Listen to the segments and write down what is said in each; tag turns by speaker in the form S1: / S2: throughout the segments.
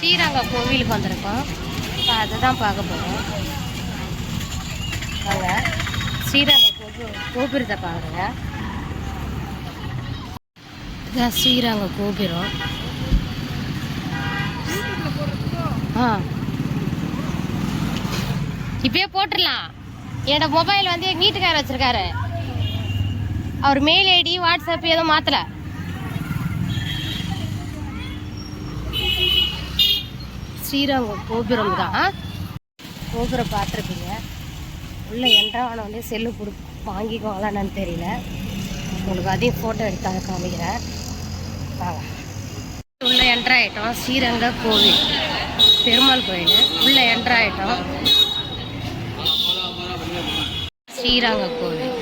S1: ஸ்ரீரங்கம் கோவிலுக்கு வந்திருக்கோம். இப்போ அதை தான் பார்க்க போகிறோம். நாங்கள் ஸ்ரீரங்கம் கோபுரத்தை பாருங்க. இதுதான் ஸ்ரீரங்கம் கோபுரம். இப்பயே போட்டுடலாம். என்னோட மொபைல் வந்து எங்கள் வீட்டுக்காரர் வச்சுருக்காரு. அவர் மெயில் ஐடி வாட்ஸ்அப் எதுவும் மாற்றலை. ஸ்ரீரங்கம் கோபுரம் தான். கோபுரம் பார்த்துருப்பீங்க. உள்ளே என்ட்ரான வந்து செல்லு வாங்கிக்குவாங்களான்னு தெரியல. உங்களுக்கு அதையும் ஃபோட்டோ எடுத்தாங்க காமிக்கிறேன். உள்ளே என்ட்ரு ஆகிட்டோம். ஸ்ரீரங்க கோவில் பெருமாள் கோயில் உள்ளே என்ட்ரு ஆகிட்டோம். ஸ்ரீரங்க கோவில்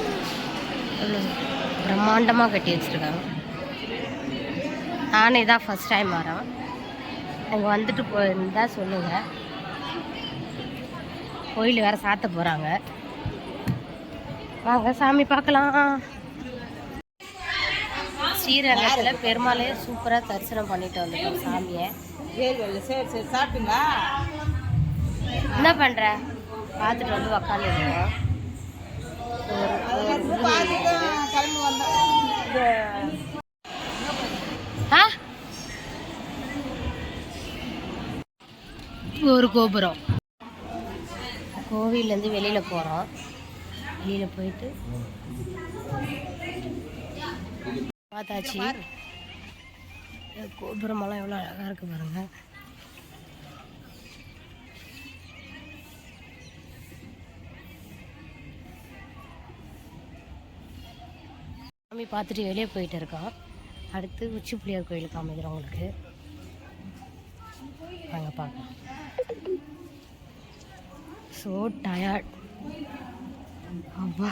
S1: பிரம்மாண்டமாக கட்டி வச்சுருக்காங்க. நானே தான் ஃபஸ்ட் டைம் வரேன். அங்கே வந்துட்டு போயிருந்தா சொல்லுங்கள். கோயில் வேறு சாத்த போகிறாங்க. வாங்க சாமி பார்க்கலாம். ஸ்ரீரங்கத்தில் பெருமாளே சூப்பராக தரிசனம் பண்ணிட்டு வந்துட்டோம் சாமியை. சரி சாப்பிட்டீங்களா? என்ன பண்ணுற? பார்த்துட்டு வந்து உக்காந்துருக்கோம். ஒரு கோபுரம். கோவிலேருந்து வெளியில் போகிறோம். வெளியில் போயிட்டு பார்த்தாச்சு. கோபுரமெல்லாம் எவ்வளோ அழகாக இருக்குது பாருங்க. சாமி பார்த்துட்டு வெளியே போயிட்டு இருக்கோம். அடுத்து உச்சி பிள்ளையார் கோயிலுக்கு அமைக்கிறோம் உங்களுக்கு. வாங்க பார்க்கலாம். So tired. அப்பா